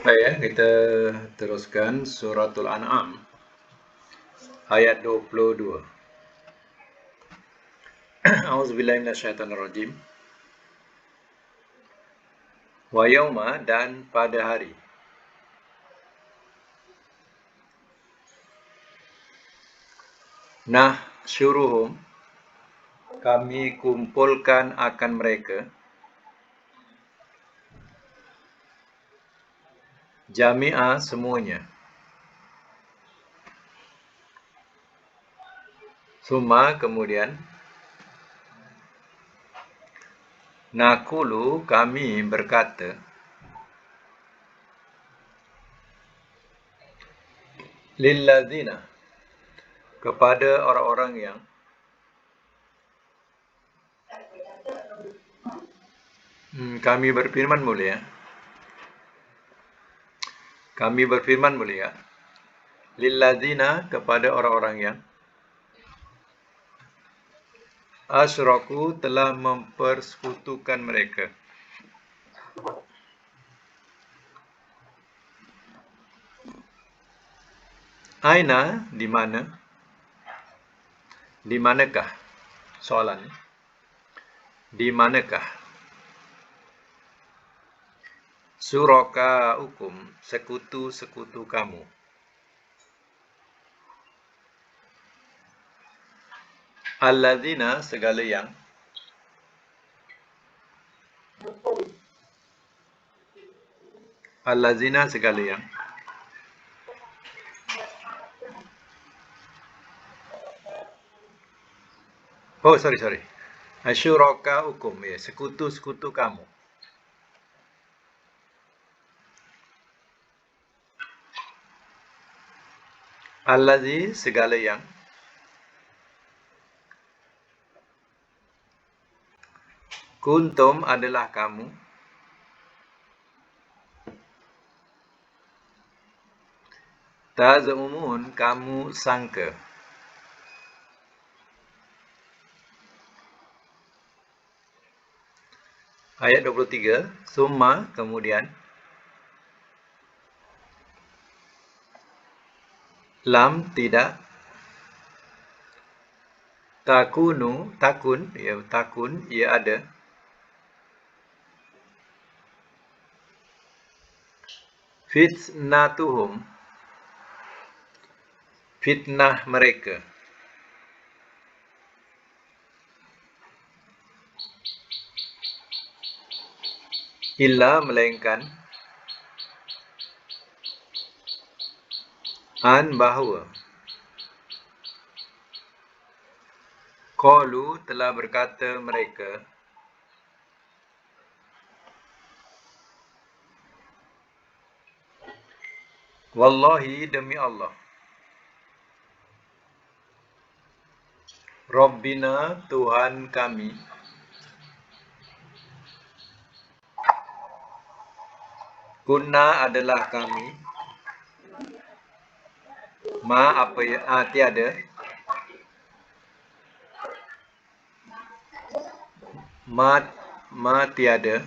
Baik ya, kita teruskan suratul An'am ayat 22. A'udzubillahi minasyaitonirrajim. Wa yauma, dan pada hari. Nah, syuruhum, kami kumpulkan akan mereka jami'ah, semuanya. Summa, kemudian, nakulu, kami berkata, lilladzina, kepada orang-orang yang kami berfirman mulia. Kami berfirman mulia. Lilladzina, kepada orang-orang yang asyraku, telah mempersekutukan mereka. Aina, di mana? Di manakah? Soalan. Di manakah? Syurakaukum, sekutu-sekutu kamu. Alladzina, segala yang. Alladzina, segala yang. Oh, sorry. Syurakaukum, ya, sekutu-sekutu kamu. Alladzi, segala yang. Kuntum, adalah kamu. Tazumun, kamu sangka. Ayat 23. Summa, kemudian. Lam, tidak. Takunu, takun, ia ada. Fitnatuhum, fitnah mereka. Illa, melainkan. An, bahawa. Qalu, telah berkata mereka. Wallahi, demi Allah. Rabbina, Tuhan kami. Kunna, adalah kami. Ma, apa ya? Tiada. Ma, tiada.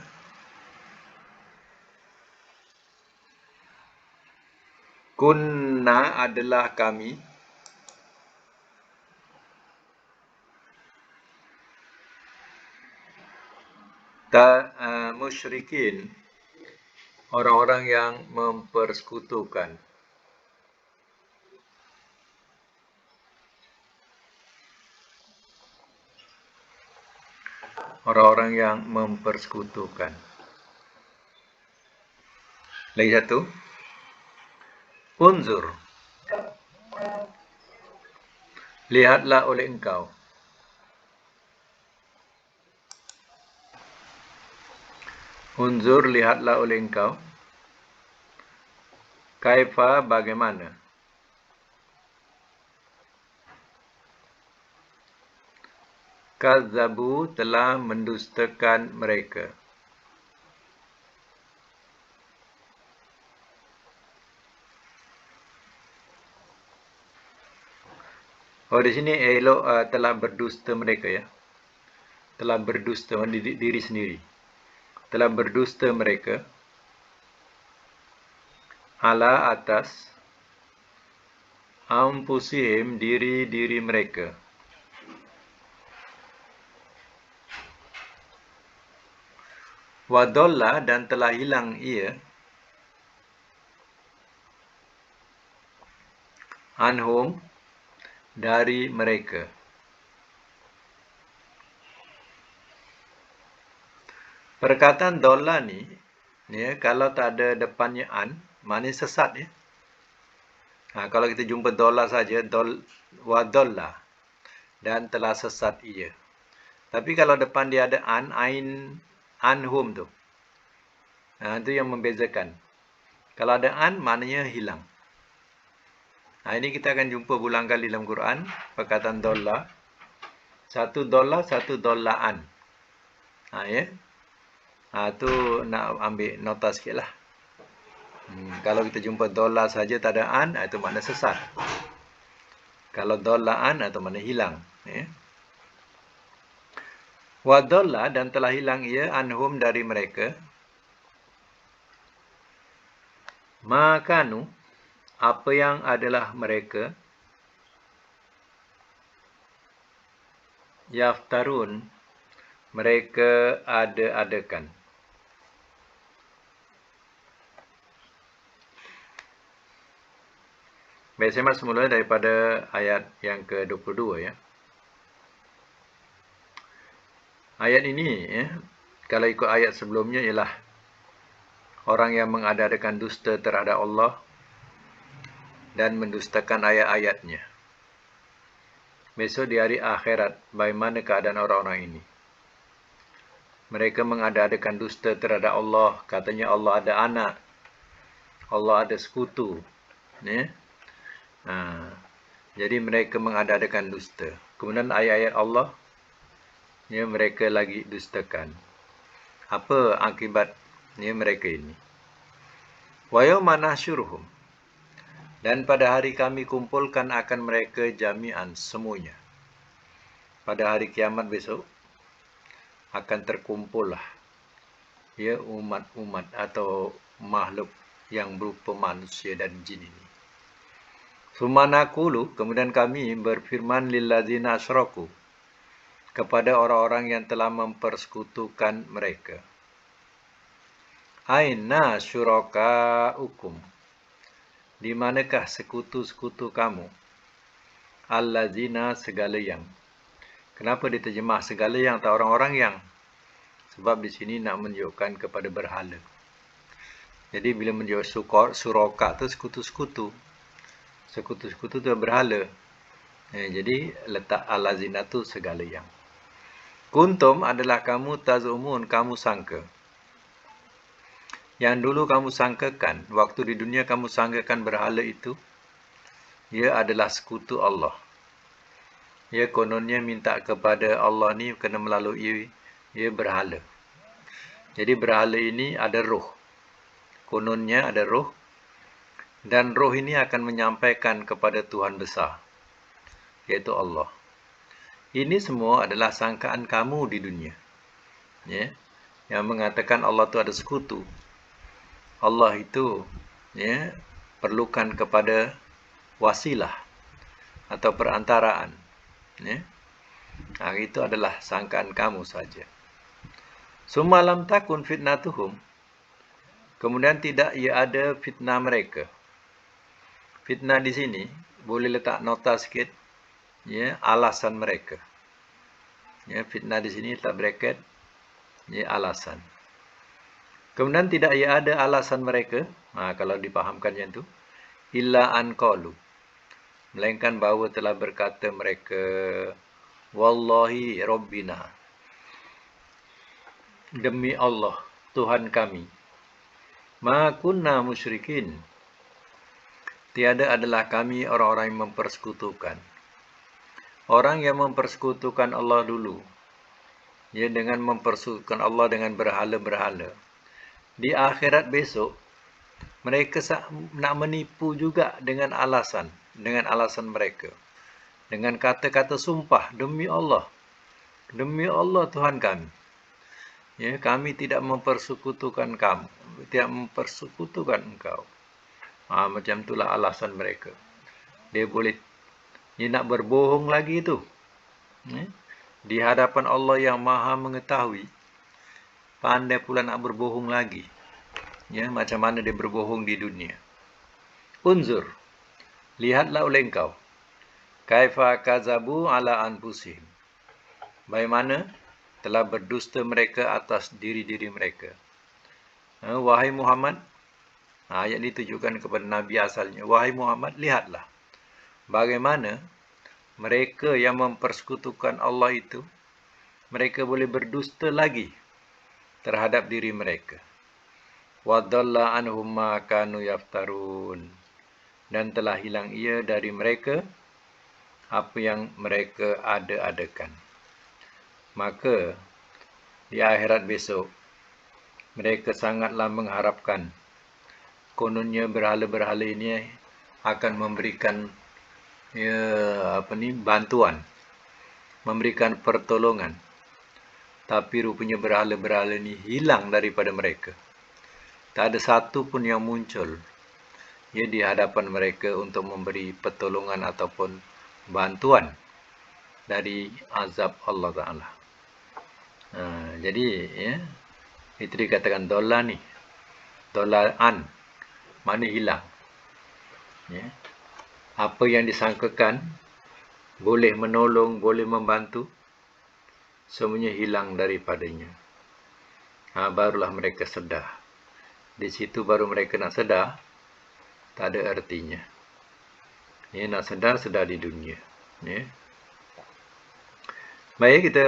Kunna, adalah kami. Musyrikin, orang-orang yang mempersekutukan. Orang-orang yang mempersekutukan. Lagi satu. Unzur, lihatlah oleh engkau. Unzur, lihatlah oleh engkau. Kaifa, bagaimana. Kazzabu, telah mendustakan mereka. Oh, di sini elok telah berdusta mereka, ya. Telah berdusta diri sendiri. Telah berdusta mereka. ala atas anfusihim diri-diri mereka. Wadolla dan telah hilang ia anhum dari mereka. Perkataan dolla ni, ya, kalau tak ada depannya an, maknanya sesat, ya. Kalau kita jumpa dolla saja, wadolla dan telah sesat ia. Tapi kalau depan dia ada an, anhum tu. Itu yang membezakan. Kalau ada an, maknanya hilang. Ini kita akan jumpa berulang kali dalam Quran, perkataan dolla. Satu dolla, satu dollaan. Ya. Tu nak ambil nota sikit lah. Kalau kita jumpa dolla saja tak ada an, itu makna sesat. Kalau dollaan, itu makna hilang. Ya. Wadolla dan telah hilang ia anhum dari mereka. Makanu, apa yang adalah mereka. Yaftarun, mereka ada-adakan. Baik, saya masuk mula daripada ayat yang ke-22, ya. Ayat ini, ya, kalau ikut ayat sebelumnya ialah orang yang mengada-adakan dusta terhadap Allah dan mendustakan ayat-ayatnya. Besok di hari akhirat, bagaimana keadaan orang-orang ini? Mereka mengada-adakan dusta terhadap Allah. Katanya Allah ada anak. Allah ada sekutu. Ya? Jadi mereka mengada-adakan dusta. Kemudian ayat-ayat Allah, ya, mereka lagi dustakan. Apa akibatnya mereka ini? Wa yawma nahsyuruhum, dan pada hari kami kumpulkan akan mereka jami'an, semuanya. Pada hari kiamat besok akan terkumpullah, ya, umat-umat atau makhluk yang berupa manusia dan jin ini. Sumanakulu, kemudian kami berfirman lillazina asyraku, kepada orang-orang yang telah mempersekutukan mereka. Aina syurakaukum, di manakah sekutu-sekutu kamu? Allazina, segala yang. Kenapa diterjemah segala yang tak orang-orang yang? Sebab di sini nak menunjukkan kepada berhala. Jadi bila menunjuk suraka tu sekutu-sekutu. Sekutu-sekutu tu berhala. Jadi letak allazina tu segala yang. Kuntum adalah kamu tazumun, kamu sangka. Yang dulu kamu sangkakan, waktu di dunia kamu sangkakan berhala itu, ia adalah sekutu Allah. Ya, kononnya minta kepada Allah ni kena melalui ia berhala. Jadi berhala ini ada roh. Kononnya ada roh. Dan roh ini akan menyampaikan kepada Tuhan besar, yaitu Allah. Ini semua adalah sangkaan kamu di dunia. Ya, yang mengatakan Allah itu ada sekutu. Allah itu, ya, perlukan kepada wasilah atau perantaraan. Ya. Itu adalah sangkaan kamu saja. Sumalam takun fitnatuhum, kemudian tidak ia ada fitnah mereka. Fitnah di sini boleh letak nota sikit, ya, alasan mereka. Ya, fitnah di sini letak bracket, ya, alasan. Kemudian tidak ia ada alasan mereka, kalau dipahamkan yang itu, illa an qalu, melainkan bahawa telah berkata mereka, wallahi rabbina, demi Allah Tuhan kami, ma kunna musyrikin, tiada adalah kami orang-orang yang mempersekutukan. Orang yang mempersekutukan Allah dulu, ya, dengan mempersekutukan Allah dengan berhala-berhala, di akhirat besok mereka nak menipu juga dengan alasan mereka, dengan kata-kata sumpah, demi Allah Tuhan kami, ya, kami tidak mempersekutukan kamu, tidak mempersekutukan engkau. Macam itulah alasan mereka. Dia nak berbohong lagi tu. Di hadapan Allah yang Maha mengetahui. Pandai pula nak berbohong lagi. Macam mana dia berbohong di dunia. Unzur. Lihatlah oleh engkau. Kaifa kazabu ala anfusihim. Bagaimana telah berdusta mereka atas diri-diri mereka. Wahai Muhammad, ayat ini ditujukan kepada Nabi asalnya. Wahai Muhammad, lihatlah bagaimana mereka yang mempersekutukan Allah itu, mereka boleh berdusta lagi terhadap diri mereka. Wadalla anhum ma kanu yaftarun. Dan telah hilang ia dari mereka apa yang mereka ada-adakan. Maka di akhirat besok mereka sangatlah mengharapkan kononnya berhala-berhala ini akan memberikan bantuan, memberikan pertolongan. Tapi rupanya berhala-berhala ini hilang daripada mereka. Tak ada satu pun yang muncul di hadapan mereka untuk memberi pertolongan ataupun bantuan dari azab Allah Ta'ala. Jadi itu dikatakan dolar ni, dolaan, mana hilang. Apa yang disangkakan boleh menolong, boleh membantu, semuanya hilang daripadanya. Barulah mereka sedar. Di situ baru mereka nak sedar, tak ada artinya. Nak sedar di dunia. Baik, kita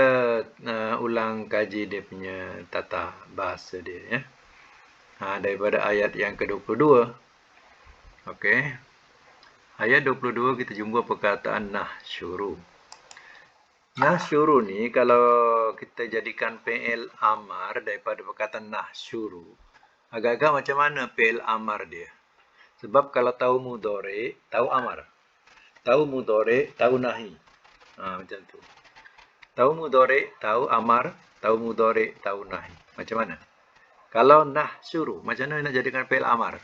ulang kaji dia punya tata bahasa dia. Daripada ayat yang ke-22. Okey. Ayat 22 kita jumpa perkataan nahsyuru. Nahsyuru ni kalau kita jadikan fi'il amar daripada perkataan nahsyuru, agak-agak macam mana fi'il amar dia? Sebab kalau tahu mudhari, tahu amar. Tahu mudhari, tahu nahi. Macam tu. Tahu mudhari, tahu amar, tahu mudhari, tahu nahi. Macam mana? Kalau nahsyuru, macam mana nak jadikan fi'il amar?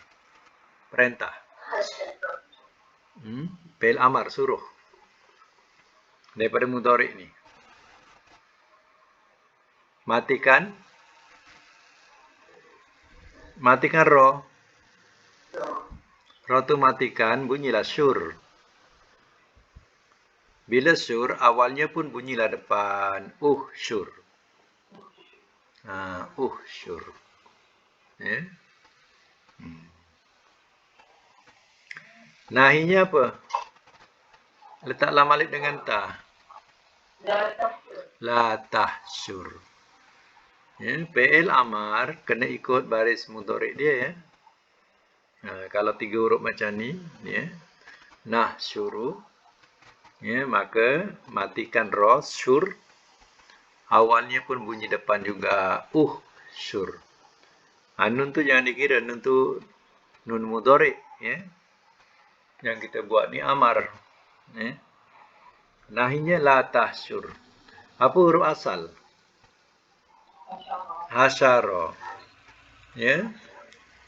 Perintah. Fi'il amar, suruh. Daripada mudhari ni. Matikan ro. Ro tu matikan, bunyilah syur. Bila syur, awalnya pun bunyilah depan. Syur. Syur. Nahinya apa? Letak lam alif dengan ta. La tahsyur. Fi'il amar kena ikut baris mudhari dia. Kalau 3 huruf macam ni, nahsyuru. Maka matikan ra, syur. Awalnya pun bunyi depan juga syur. Nun tu jangan dikira, nun tu nun mudhari. Yang kita buat ni amar. Nahinya la tahsyur. Apa huruf asal? Hasyara.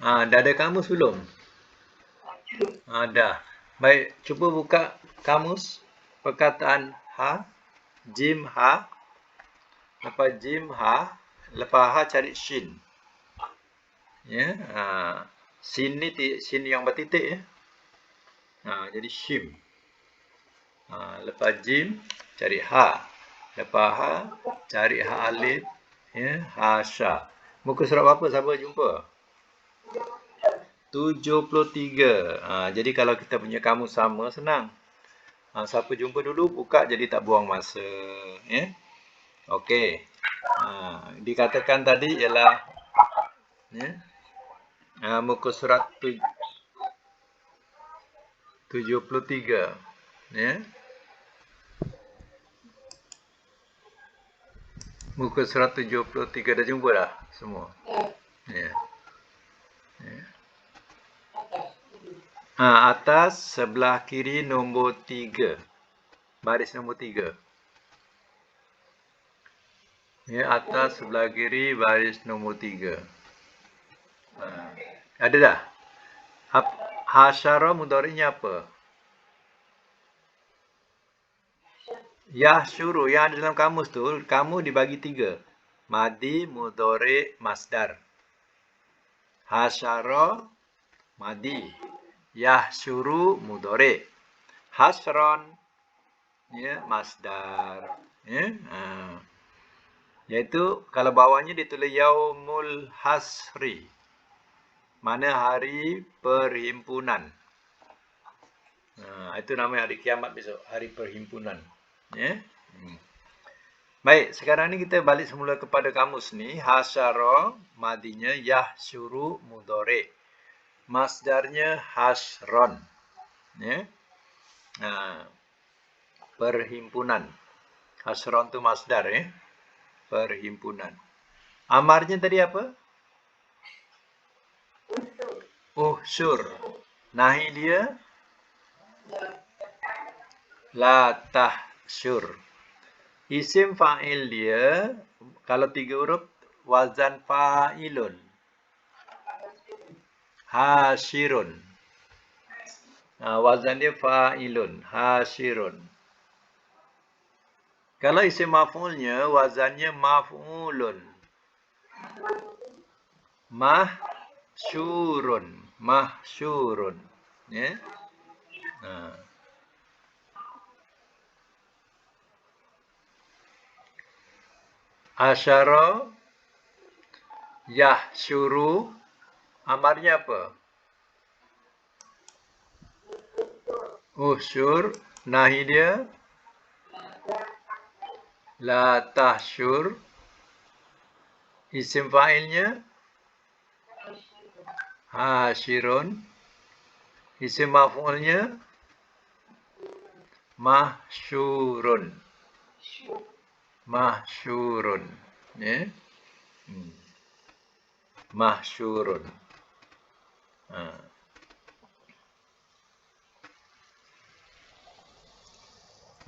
Dah ada kamus belum? Dah. Baik, cuba buka kamus. Perkataan jim lepas jim lepas cari shin. Shin ni shin yang bertitik jadi shim. Lepas jim cari lepas cari alif, hasya. Muka surat berapa siapa jumpa? 73. Jadi kalau kita punya kamus sama, senang. Siapa jumpa dulu, buka, jadi tak buang masa. Okey. Dikatakan tadi ialah muka surat 73. Muka surat 73 dah jumpa dah semua? Atas sebelah kiri nombor 3. Baris nombor 3. Atas sebelah kiri baris nombor 3. Ada dah? Hasyara mudhari'nya apa? Yahsyuru. Yang ada dalam kamus tu, kamu dibagi 3. Madi, mudhari', masdar. Hasyara, madi. Yahsyuru, mudhari'. Hasron, ya, masdar. Ya. Iaitu kalau bawahnya ditulis yaumul hasri. Mana hari perhimpunan. Itu nama hari kiamat besok, hari perhimpunan. Ya. Baik, sekarang ni kita balik semula kepada kamus ni. Hasyara, madinya yahsyuru, mudhari'. Masdarnya hasron. Ya. Perhimpunan. Hasron tu masdar, ya. Perhimpunan. Amarnya tadi apa? Uhsyur. Nahi dia la tahsyur. Isim fa'il dia kalau 3 huruf wazan fa'ilun. Hasyirun. Wazan dia fa'ilun, hasyirun. Kalau isim maf'ulnya wazannya maf'ulun. Mahsyurun, mahsyurun. Ya. Asyara, yahsyuru, amarnya apa? Uhsyur, nahi dia la tahsyur. Isim fa'ilnya hasyirun. Isim maf'ulnya mahsyurun. Mahsyurun. Ya. Mahsyurun.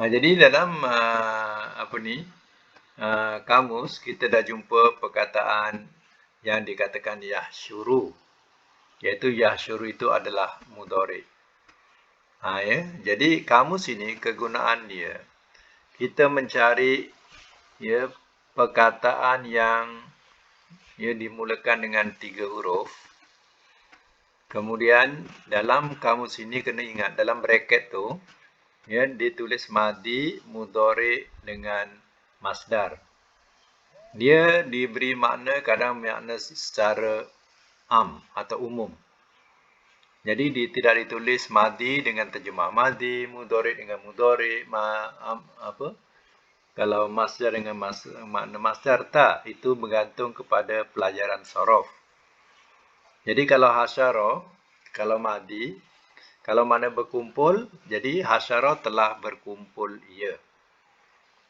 Jadi dalam kamus kita dah jumpa perkataan yang dikatakan yahsyuru. Iaitu yahsyuru itu adalah mudhari'. Ya. Jadi kamus ini kegunaan dia, kita mencari perkataan yang dimulakan dengan 3 huruf. Kemudian dalam kamus ini kena ingat dalam bracket tu ditulis madi, mudhari' dengan masdar. Dia diberi makna, kadang makna secara atau umum. Jadi tidak ditulis madi dengan terjemah madi, mudhari' dengan mudhari', kalau masdar dengan makna masdar, tak. Itu bergantung kepada pelajaran sorof. Jadi kalau hasyara, kalau madi, kalau mana berkumpul, jadi hasyara telah berkumpul ia.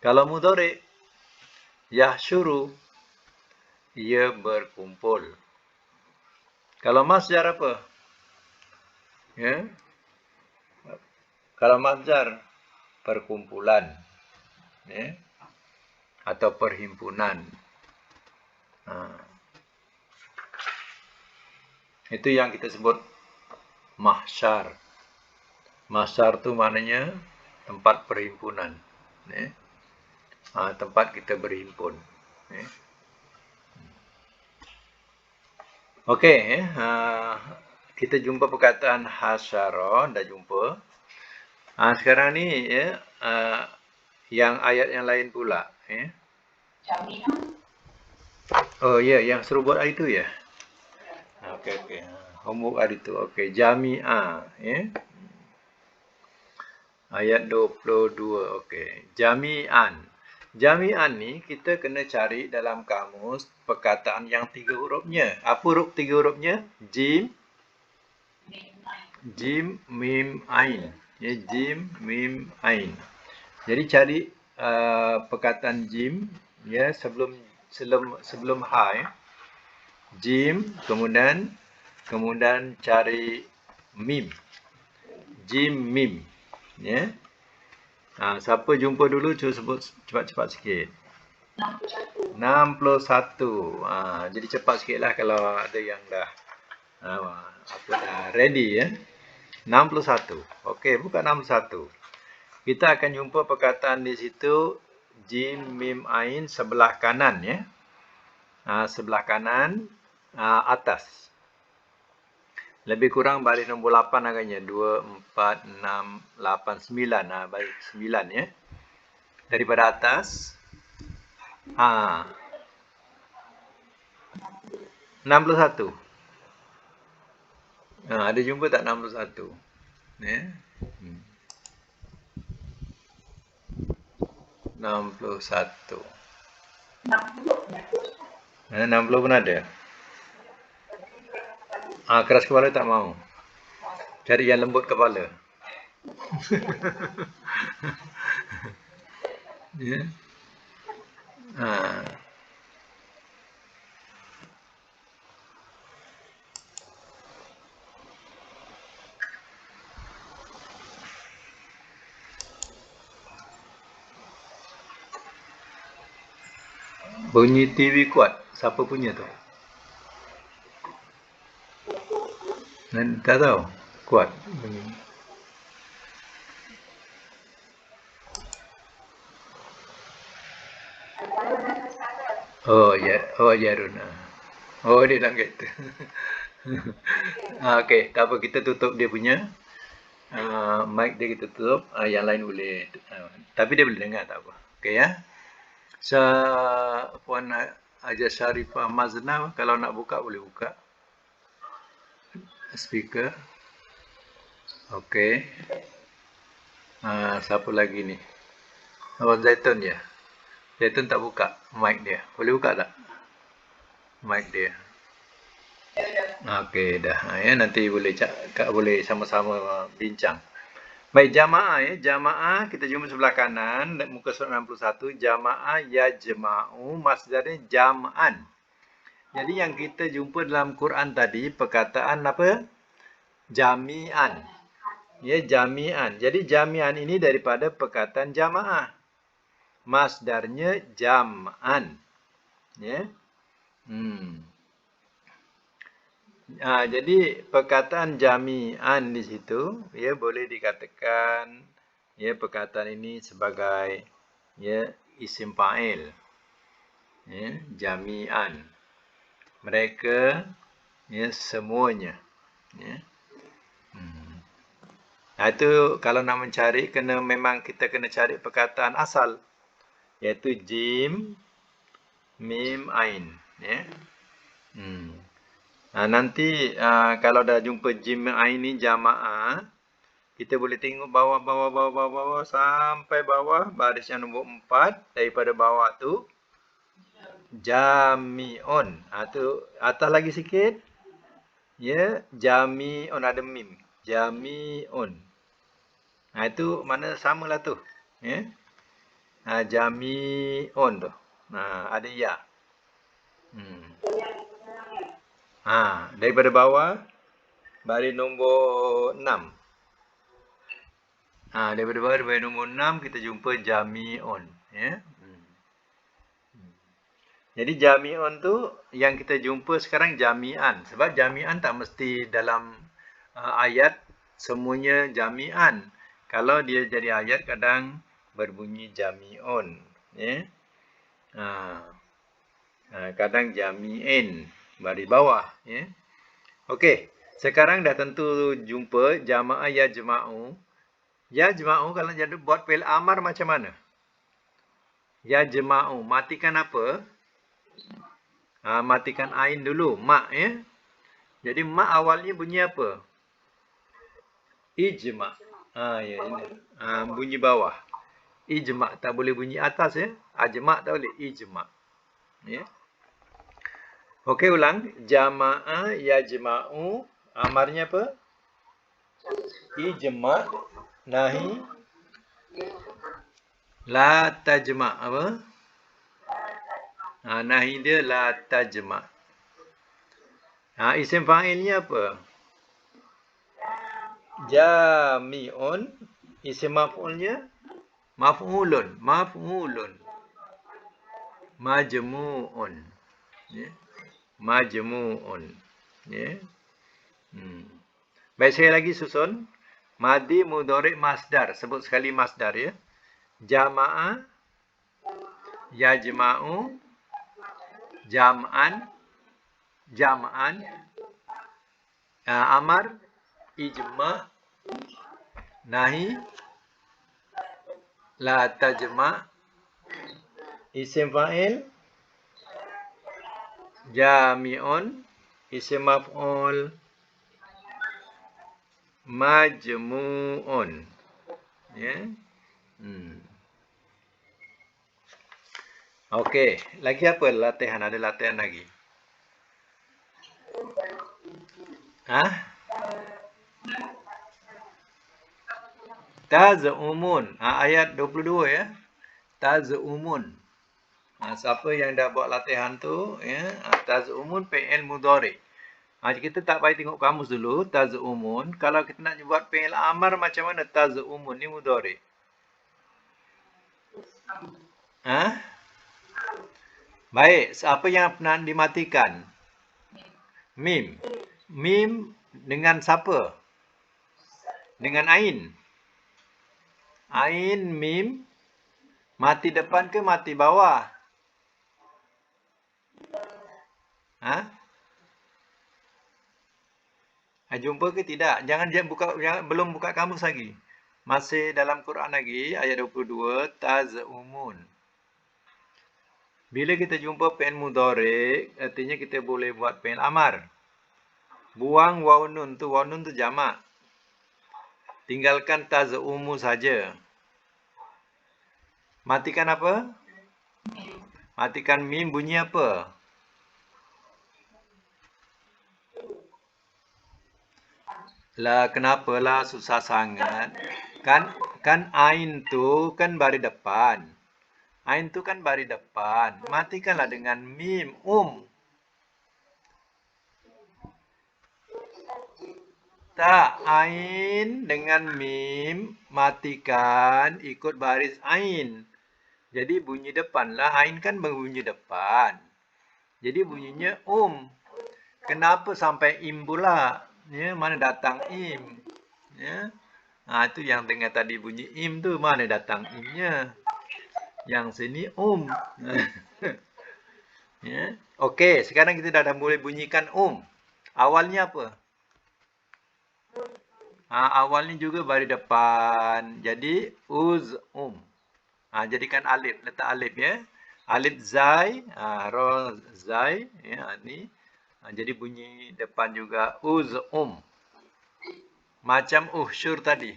Kalau mudhari', yahsyuru, ia berkumpul. Kalau masdar apa? Ya. Kalau masdar, perkumpulan. Ya. Atau perhimpunan. Itu yang kita sebut mahsyar. Mahsyar tu maknanya tempat perhimpunan. Ya. Tempat kita berhimpun. Ya. Okey, kita jumpa perkataan hasyara, dah jumpa. Sekarang ni yang ayat yang lain pula. Oh ya, yang suruh buat hari tu ya. Okey. Homework hari tu. Okey, jami'ah. Ayat 22. Okey, jami'an. Jami'an ni kita kena cari dalam kamus perkataan yang 3 hurufnya. Apa huruf 3 hurufnya? Jim, mim, ain. Ya, jim, mim, ain. Jadi cari perkataan jim sebelum ha. Jim, kemudian cari mim. Jim, mim. Ya. Siapa jumpa dulu, cuba sebut cepat-cepat sikit. 61. Jadi cepat sikitlah kalau ada yang dah ready ya. 61. Okey, buka 61. Kita akan jumpa perkataan di situ jim, mim, ain sebelah kanan ya. Sebelah kanan atas. Lebih kurang baris nombor 8 agaknya. 2, 4, 6, 8, 9. Baris 9 ya. Daripada atas. 61. Ada jumpa tak 61? Ya. 61. 60 pun ada. Keras kepala tak mau. Cari yang lembut kepala. Ya. Bunyi TV kuat. Siapa punya tu? Tak tahu. Kuat bunyi. Oh ya, Runa. Oh, dia nak kata. Okey, tak apa, kita tutup dia punya. Mic dia kita tutup. Yang lain boleh. Tapi dia boleh dengar, tak apa. Okey ya. Puan Haja Sharifah Mazna, kalau nak buka boleh buka. Speaker. Okey. Siapa lagi ni? Zaitun ya. Zaitun tak buka mic dia. Boleh buka tak? Mic dia. Okey dah. Ya, nanti boleh sama-sama bincang. Baik, jamaah ya. Jamaah kita jumpa sebelah kanan muka surat 61. Jamaah yajma'u masdarnya jam'an. Jadi yang kita jumpa dalam Quran tadi perkataan apa? Jami'an. Ya, jami'an. Jadi jami'an ini daripada perkataan jamaah. Masdarnya jam'an. Ya. Jadi perkataan jami'an di situ ya boleh dikatakan ya perkataan ini sebagai ya isim fa'il. Ya, jami'an. Mereka ya semuanya. Ya. Itu kalau nak mencari memang kita kena cari perkataan asal iaitu jim, mim, ain ya. Nanti kalau dah jumpa jim ain ni jamaah, kita boleh tengok bawah sampai bawah baris yang nombor 4 daripada bawah tu jami'un. Tu atas lagi sikit. Ya, jami'un ada mim. Jami'un. Itu mana samalah tu. Ya. Jami'un tu. Ada ya. Daripada bawah baris nombor 6. Daripada bawah baris nombor 6 kita jumpa jami'un ya. Jadi jami'un tu yang kita jumpa sekarang jami'an. Sebab jami'an tak mesti dalam ayat semuanya jami'an. Kalau dia jadi ayat kadang berbunyi jami'un ya. Kadang jami'in baris bawah ya. Okey, sekarang dah tentu jumpa jamaah yajma'u. Yajma'u kalau jadi buat fi'il amar macam mana? Yajma'u matikan apa? Matikan ain dulu, mak ya. Jadi mak awalnya bunyi apa? Ijma'. Ya ini. Bunyi bawah. Ijma' tak boleh bunyi atas ya. Ajma' tak boleh, ijma'. Ya. Okey, ulang. Jama'a yajma'u. Amarnya apa? Ijma'. Nahi. La tajma'. Apa? Nahi dia la tajma'. Isim fa'ilnya apa? Jami'un. Isim maf'ulnya? Maf'ulun. Maf'ulun. Majmu'un. Ya. Majmu'un. Ya. Baik, saya lagi susun. Madi mudhari masdar. Sebut sekali masdar ya. Jama'a, yajma'u, jam'an, jam'an, amar, ijma, nahi, la tajma, isim fa'il, jami'un, isim maf'ul, majmu'un. Ya. Okey, lagi apa latihan? Ada latihan lagi? Taz'umun. Ayat 22 ya. Taz'umun. Siapa yang dah buat latihan tu ya, taz'umun fi'il mudhari. Kita tak payah tengok kamus dulu, taz'umun. Kalau kita nak buat fi'il amar macam mana taz'umun ni mudhari? Baik, apa yang pernah dimatikan? Mim. Mim dengan siapa? Dengan ain. Ain, mim. Mati depan ke mati bawah? Jumpa ke tidak? Jangan belum buka kamus lagi. Masih dalam Quran lagi, ayat 22, taz'umun. Bila kita jumpa fi'il mudhari, artinya kita boleh buat fi'il amar. Buang waw nun tu jamak. Tinggalkan taz'umu saja. Matikan apa? Matikan mim, bunyi apa? Lah, kenapalah susah sangat? Kan ain tu kan baris depan. Ain tu kan baris depan. Matikanlah dengan mim, Tak, ain dengan mim matikan ikut baris ain. Jadi bunyi depan lah. Ain kan berbunyi depan. Jadi bunyinya Kenapa sampai im pula? Ya, mana datang im? Ya. Itu yang dengar tadi bunyi im tu, mana datang imnya? Yang sini Ya. Okey, sekarang kita dah boleh bunyikan Awalnya apa? Awalnya juga baris depan. Jadi jadikan alif, letak alif ya. Alif zai, ra zai ya ni. Jadi bunyi depan juga Macam syur tadi.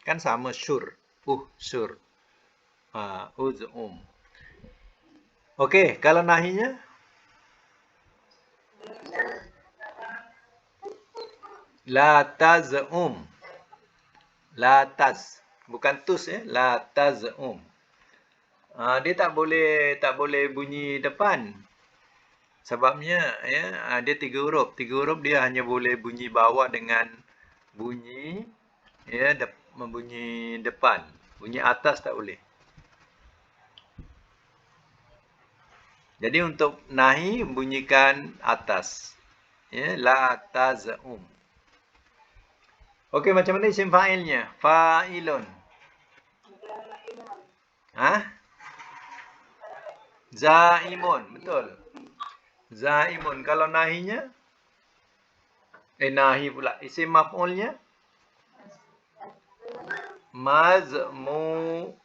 Kan sama syur. Syur. Okey, kalau nahinya? La taz'um. La taz. Bukan tus ya. La taz'um. Dia tak boleh bunyi depan. Sebabnya ya, dia 3 huruf. 3 huruf dia hanya boleh bunyi bawah dengan bunyi membunyi depan. Bunyi atas tak boleh. Jadi untuk nahi bunyikan atas. Ya, la taz'um. Okey, macam mana isim fa'ilnya? Fa'ilun. Zaimun, betul. Zaimun. Kalau nahinya? Nahi pula. Isim maf'ulnya? Mazmu'un.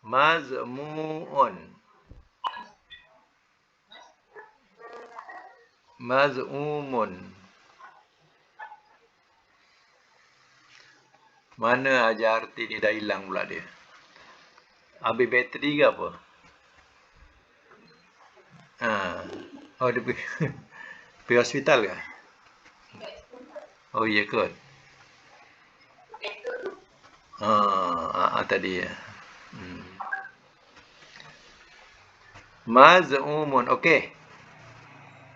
Mazmu'un. Maz'umun. Mana ajar arti ni dah hilang pula dia. Habis bateri ke apa? Dia pergi hospital ke? Oh, iya kot. Tadi ya. Maz'umun. Okey.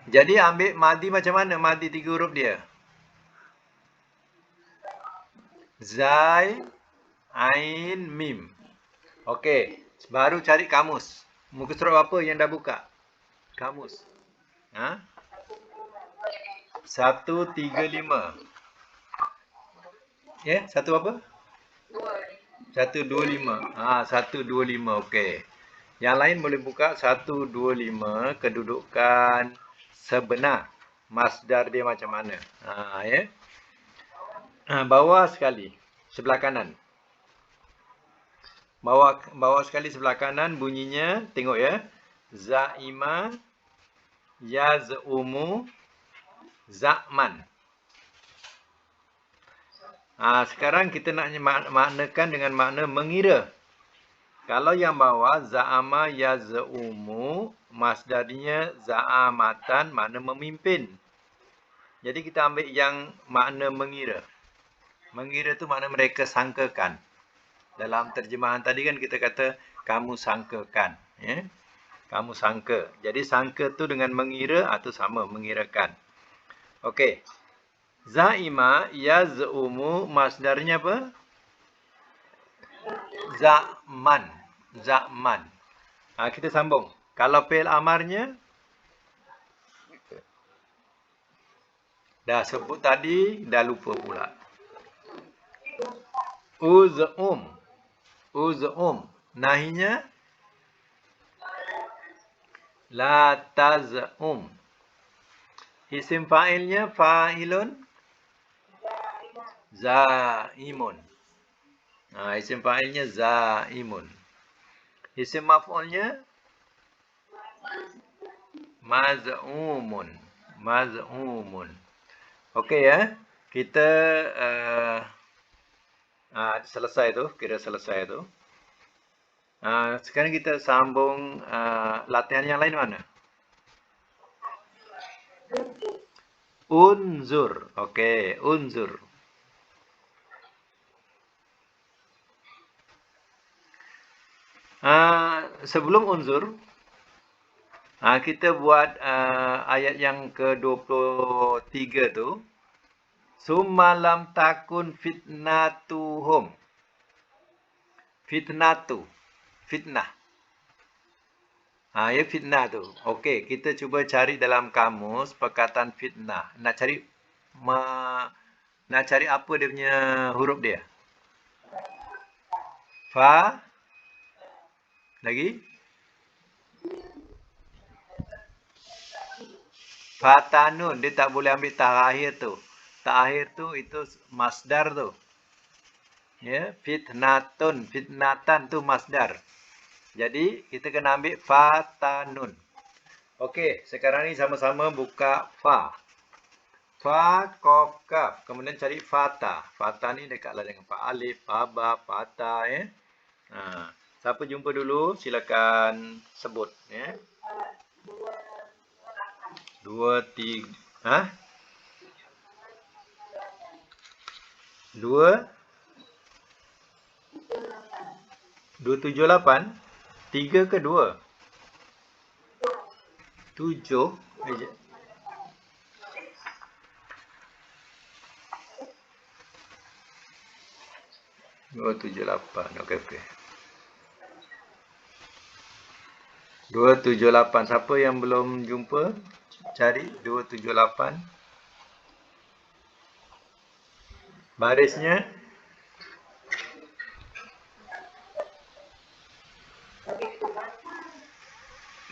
Jadi ambil madi macam mana? Madi 3 huruf dia. Zai, ain, mim. Okey. Baru cari kamus. Muka surat apa yang dah buka? Kamus. 135. Ya, satu apa? 125. 125. Okey. Yang lain boleh buka 125 kedudukan sebenar. Masdar dia macam mana? Ya. Bawah sekali, sebelah kanan. Bawah sekali sebelah kanan bunyinya, tengok ya. Za'ima, yaz'umu, za'man. Sekarang kita nak maknakan dengan makna mengira. Kalau yang bawah, za'ama, yaz'umu, masdarnya za'amatan, makna memimpin. Jadi kita ambil yang makna mengira. Mengira tu makna mereka sangkakan. Dalam terjemahan tadi kan kita kata, kamu sangkakan. Ya? Kamu sangka. Jadi sangka tu dengan mengira atau sama, mengirakan. Okey. Za'ima yaz'umu masdarnya apa? Za'man. Za'man. Kita sambung. Kalau fi'il amarnya dah sebut tadi, dah lupa pula. Uz'um. Uz'um. Nahinya la taz'um. Isim fa'ilnya fa'ilun za'imun. Isim fa'ilnya za'imun. Isim maf'ulnya maz'umun. Maz'umun. Okey ya. Kita selesai tu, kira selesai tu. Sekarang kita sambung latihan yang lain mana? Unzur. Okey, unzur. Sebelum unzur, kita buat ayat yang ke-23 tu. Summalam takun fitnatuhum. Fitnatu. Fitnah. Ya fitnah tu. Okey, kita cuba cari dalam kamus perkataan fitnah. Nak cari apa dia punya huruf dia? Fa. Lagi? Fatanun. Dia tak boleh ambil terakhir tu. Terakhir tu itu masdar tu. Ya, fitnatun. Fitnatan tu masdar. Jadi, kita kena ambil fatanun. Okey, sekarang ni sama-sama buka fa. Fa, kof, kaf. Kemudian cari fata. Fata ni dekatlah dengan fa alif, fa ba, fata. Siapa jumpa dulu, silakan sebut. 2, 3. 278. 3 ke 2? 7. 278. Okey. 278. Siapa yang belum jumpa? Cari 278. Barisnya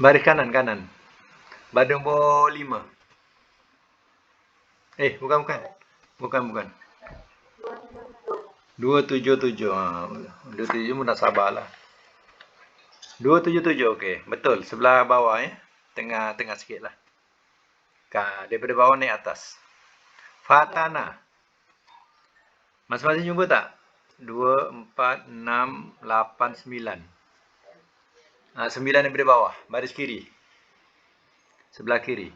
baris kanan. Baris nombor 5. Bukan. 277. 277 pun dah sabarlah. 277. Okey, betul. Sebelah bawah Tengah sikitlah. Daripada bawah naik atas. Fatana. Masing-masing jumpa tak? 2, 4, 6, 8, 9. 9 daripada bawah. Baris kiri. Sebelah kiri.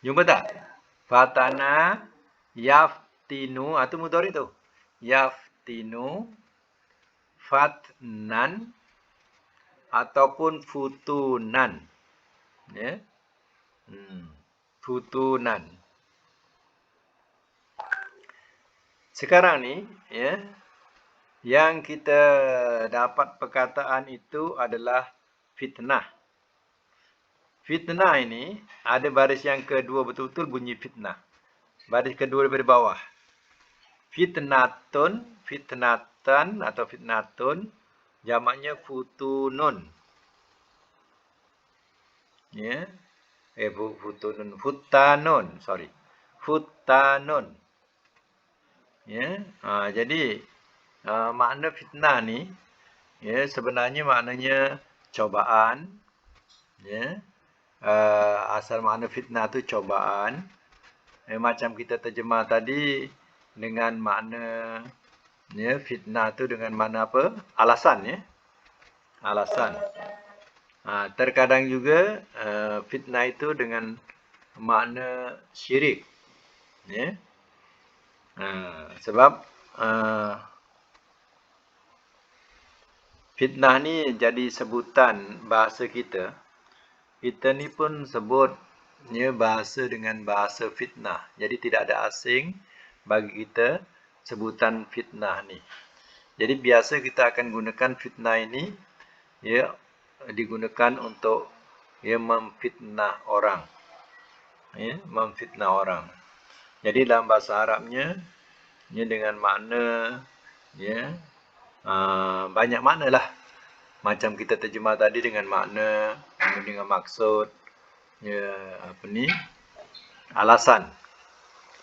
Jumpa tak? Fatana. Yaftinu. Itu mudhari tu. Yaftinu. Fatnan. Ataupun futunan. Ya. Futunan. Sekarang ni, yang kita dapat perkataan itu adalah fitnah. Fitnah ini ada baris yang kedua betul-betul bunyi fitnah. Baris kedua daripada bawah. Fitnatun, fitnatan atau fitnatun, jamaknya futunun. Ya. Futunun, futanun, sorry. Futanun. Ya. Jadi makna fitnah ni ya sebenarnya maknanya cobaan, ya. Asal makna fitnah tu cobaan. Macam kita terjemah tadi dengan makna ya fitnah tu dengan makna apa? Alasan, ya. Alasan. Terkadang juga fitnah itu dengan makna syirik, ya. Sebab fitnah ni jadi sebutan bahasa kita. Kita ni pun sebut ya bahasa dengan bahasa fitnah. Jadi tidak ada asing bagi kita sebutan fitnah ni. Jadi biasa kita akan gunakan fitnah ini ya digunakan untuk ya memfitnah orang. Ya, memfitnah orang. Jadi dalam bahasa Arabnya ya dengan makna ya banyak makna lah. Macam kita terjemah tadi dengan makna dengan maksud ya apa ni? Alasan.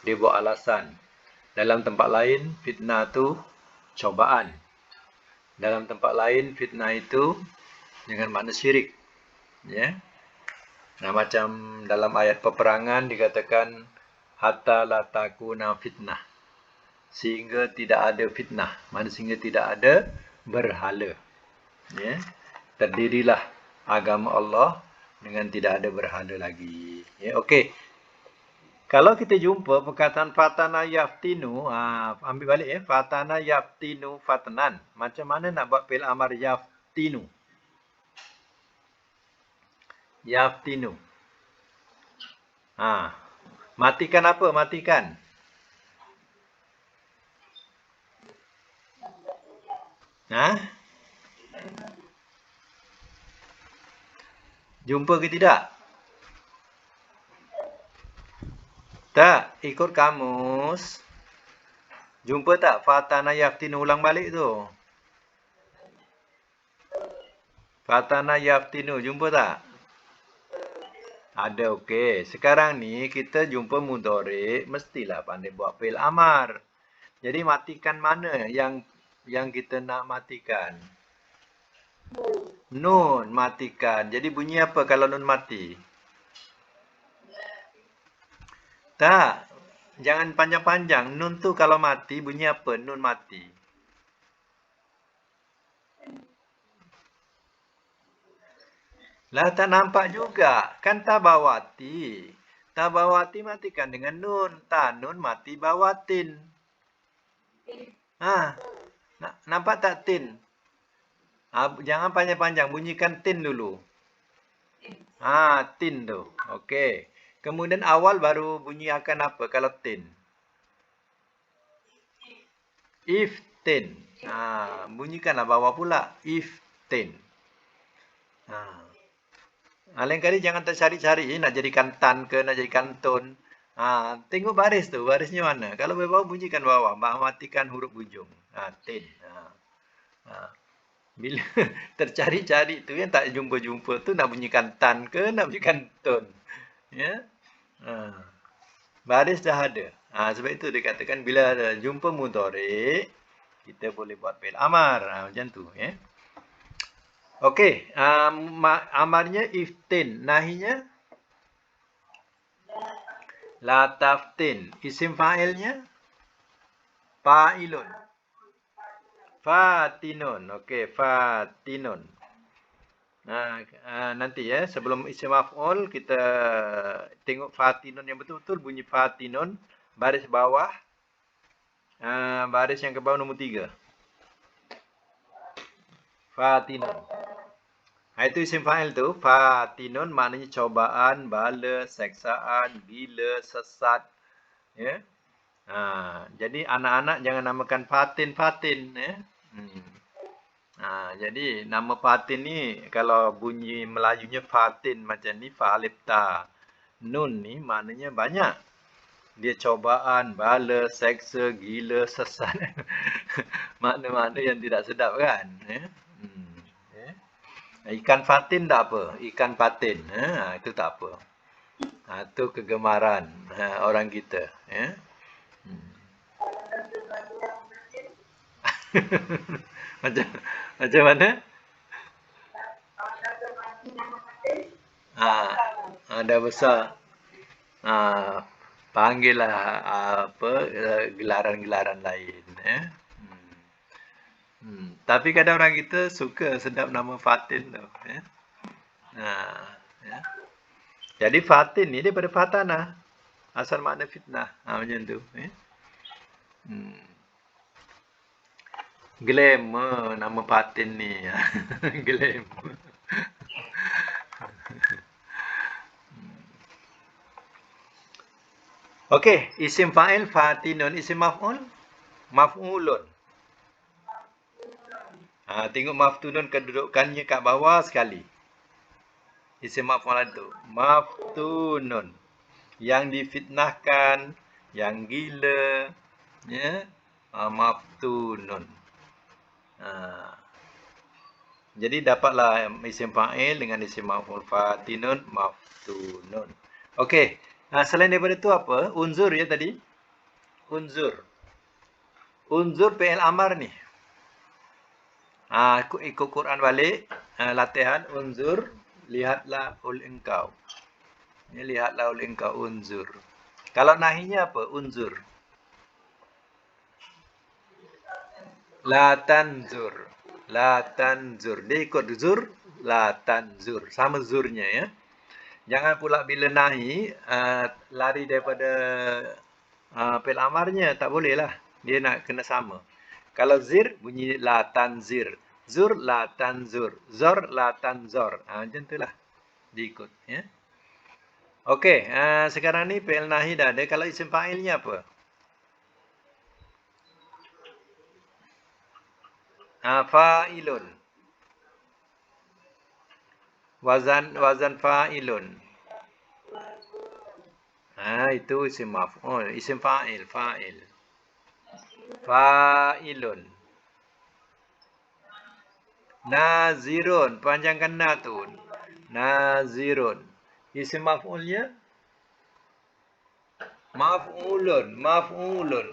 Dia buat alasan. Dalam tempat lain fitnah tu cobaan. Dalam tempat lain fitnah itu dengan makna syirik. Ya. Nah, macam dalam ayat peperangan dikatakan hatta la takuna fitnah. Sehingga tidak ada fitnah. Maksudnya sehingga tidak ada berhala. Ya. Terdirilah agama Allah dengan tidak ada berhala lagi. Ya, okey. Kalau kita jumpa perkataan fatana yaftinu, ambil balik ya. Fatana yaftinu fatnan. Macam mana nak buat fi'il amar yaftinu? Yaftinu. Matikan apa? Matikan. Jumpa ke tidak? Tak, ikut kamus. Jumpa tak fatana yaftinu ulang balik tu? Fatana yaftinu, jumpa tak? Ada, okey. Sekarang ni kita jumpa mudhari, mestilah pandai buat fi'il amar. Jadi matikan mana yang kita nak matikan? Nun matikan. Jadi bunyi apa kalau nun mati? Tak. Jangan panjang-panjang. Nun tu kalau mati bunyi apa? Nun mati. Lah tak nampak juga. Kan tabawati. Tabawati matikan dengan nun. Tanun mati bawatin. Nampak tak tin? Jangan panjang-panjang. Bunyikan tin dulu. Tin tu. Okey. Kemudian awal baru bunyi akan apa kalau tin? Iftin. Bunyikanlah bawah pula. Iftin. Lain kali jangan tercari-cari nak jadikan tan ke, nak jadikan ton. Tengok baris tu. Barisnya mana? Kalau bawah bunyikan bawah. Matikan huruf hujung. Tin. Bila tercari-cari tu yang tak jumpa-jumpa tu nak bunyikan tan ke, nak bunyikan ton. Ya. Baris dah ada. Sebab itu dia katakan bila ada jumpa mudhari, kita boleh buat fi'il amar. Macam tu, ya. Okey, amarnya iftin, nahinya la taftin. Isim fa'ilnya fa'ilun. Fatinun. Okey, fatinun. Nanti ya, sebelum isim maf'ul kita tengok fatinun yang betul-betul bunyi fatinun, baris bawah. Baris yang ke bawah nombor 3. Fatinun. Itu isim fa'il tu. Fatinun maknanya cobaan, bala, seksaan, gila, sesat. Ya. Jadi anak-anak jangan namakan Fatin. Ya. Jadi nama fatin ni kalau bunyi Melayunya fatin macam ni, fa alif ta nun ni maknanya banyak. Dia cobaan, bala, seksa, gila, sesat. Makna-makna yang tidak sedap kan? Ikan fatin tak apa. Ikan patin. Itu tak apa. Itu kegemaran orang kita. macam macam mana? Dah besar. Panggillah gelaran-gelaran lain. Tapi kadang orang kita suka sedap nama fatin tu. Ya. Jadi fatin ni daripada fatanah. Asal makna fitnah. Macam tu. Glamour nama fatin ni. Glamour. Okey, isim fa'il fatinun, isim maf'ul maf'ulun. Tengok maftunun kedudukannya kat bawah sekali. Isim maf'ul itu maftunun. Yang difitnahkan, yang gila, ya. Maftunun. Jadi dapatlah isim fa'il dengan isim maf'ul fatinun, maftunun. Okey. Selain daripada itu apa? Unzur ya tadi. Unzur. Unzur fi'il amar ni. Ikut Quran balik. Latihan unzur. Lihatlah oleh engkau. Lihatlah oleh engkau unzur. Kalau nahinya apa? Unzur. La tanzur. La tanzur. Dia ikut zur. La tanzur. Sama zurnya ya. Jangan pula bila nahi lari daripada fi'il amarnya, tak boleh lah. Dia nak kena sama. Kalau zir bunyi la tanzir, zur la tanzur, zor la tanzor. Macam itulah diikut ya. Okey, sekarang ni fi'il nahi dah ada. Kalau isim fa'ilnya apa? Fa'ilun. Wazan fa'ilun. Itu isim maf'ul, isim fa'il, fa'il. Fa'ilun. Nazirun, panjangkan na tu. Nazirun. Isim maf'ulnya maf'ulun, maf'ulun.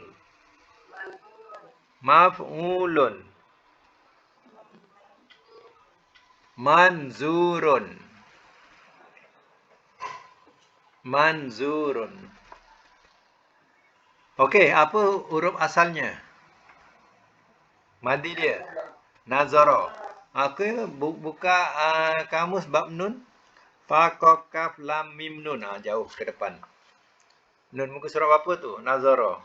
Maf'ulun. Manzurun. Manzurun. Okey, apa huruf asalnya? Madi dia. Nazara. Okey, buka kamus bab nun. Fa, qaf, kaf, lam, mim, nun. Jauh ke depan. Nun muka surat apa tu? Nazara.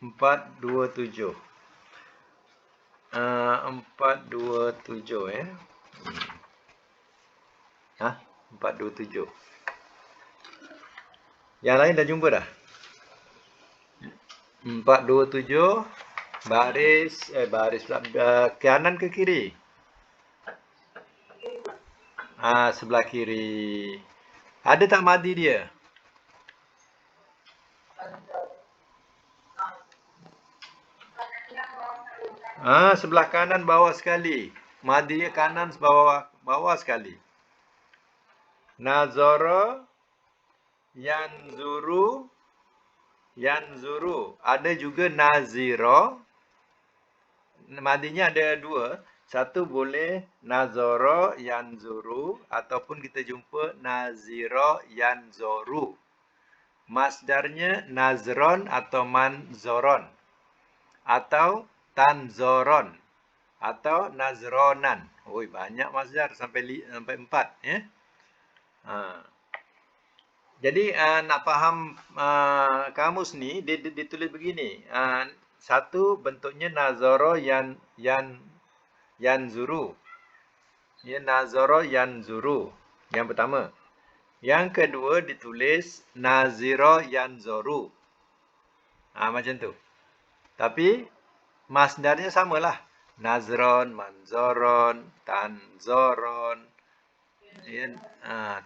427. 427 ya. 427. Yang lain dah jumpa dah? 427 baris kanan ke kiri? Sebelah kiri. Ada tak madi dia? Sebelah kanan bawah sekali. Madi dia kanan bawah sekali. Nazara yanzuru. Ada juga nazira. Madinya ada dua. Satu boleh nazara yanzuru ataupun kita jumpa nazira yanzuru. Masdarnya nazron atau manzoron atau tanzoron atau nazronan. Banyak masdar sampai 4 ya. Jadi nak faham kamus ni ditulis begini. Satu bentuknya nazara yanzuru. Ya, nazara yanzuru. Yang pertama. Yang kedua ditulis nazira yanzuru. Macam tu. Tapi masdarnya samalah. Nazron, manzoron, tanzoron, ya,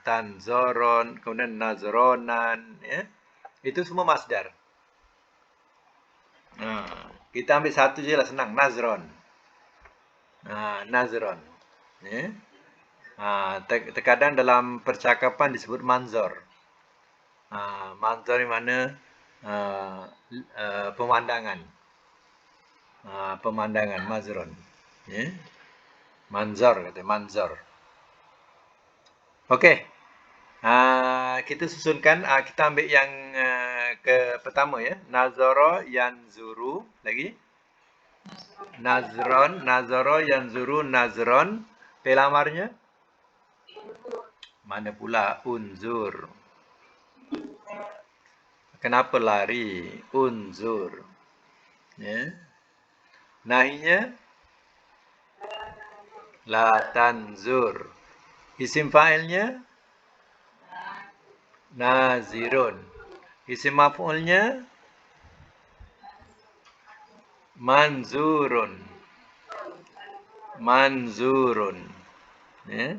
tanzoron, kemudian nazronan, ya. Itu semua masdar. Kita ambil satu je lah, senang. Nazron. Nazron. Ya. Terkadang dalam percakapan disebut manzor. Manzor di mana pemandangan. Pemandangan, mazron. Ya. Manzor kata, manzor. Okey. Kita susunkan, kita ambil yang ke pertama ya. Nazara yanzuru, lagi. Nazron, nazara yanzuru, nazron. Pelamarnya? Mana pula? Unzur. Kenapa lari? Unzur. Ya. Nahinya? La tanzur. Isim fa'ilnya? Nazirun. Isim maf'ulnya? Manzurun. Manzurun. Ya.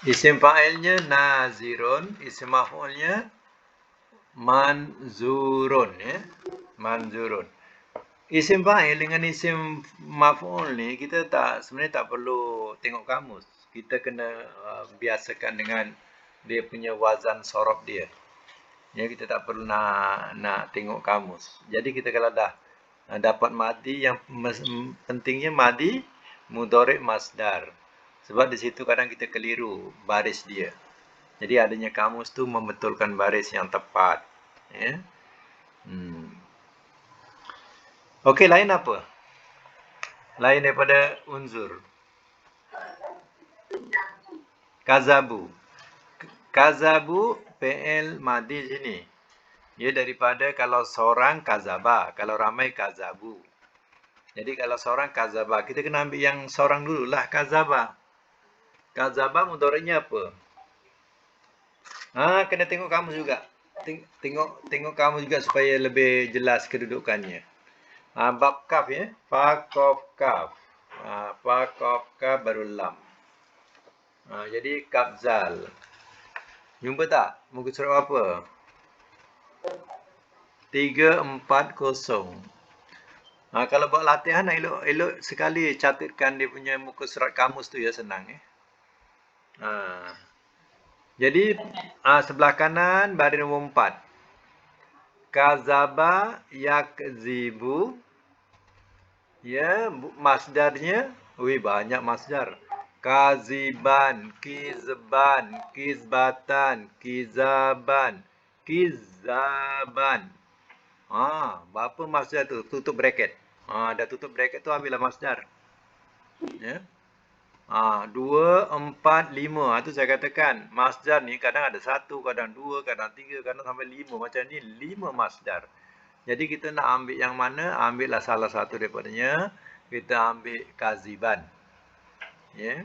Isim fa'ilnya nazirun, isim maf'ulnya manzurun, ya. Manzurun. Isim fa'il dengan isim maf'ul ni kita sebenarnya tak perlu tengok kamus. Kita kena biasakan dengan dia punya wazan sorob dia. Ya, kita tak perlu nak tengok kamus. Jadi kita kalau dah dapat madi, yang pentingnya madi mudhari' masdar. Sebab di situ kadang kita keliru baris dia. Jadi adanya kamus tu membetulkan baris yang tepat. Ya. Okey, lain apa? Lain daripada unzur. Kazabu. Kazabu fi'il madi sini. Ia daripada kalau seorang kazaba, kalau ramai kazabu. Jadi kalau seorang kazaba, kita kena ambil yang seorang dululah, kazaba. Kazaba mudhari'nya apa? Kena tengok kamu juga. Tengok kamu juga supaya lebih jelas kedudukannya. Bab kaf ya. Fa qaf kaf. Fa qaf kaf baru lam. Jadi kabzal. Jumpa tak? Muka surat apa? 340. Kalau buat latihan, elok sekali catatkan dia punya muka surat kamus tu ya, senang ya. Jadi sebelah kanan baris nombor 4. Kazaba yakzibu. Ya, masdarnya. Banyak masdar. Kaziban, kizban, kizbatan, kizaban, kizaban. Berapa masdar tu? Tutup bracket. Dah tutup bracket tu, ambillah masdar. Ya. 2, 4, 5. Itu saya katakan, masdar ni kadang ada 1, kadang 2, kadang 3, kadang sampai 5. Macam ni 5 masdar. Jadi kita nak ambil yang mana? Ambillah salah satu daripadanya. Kita ambil kaziban. Ya.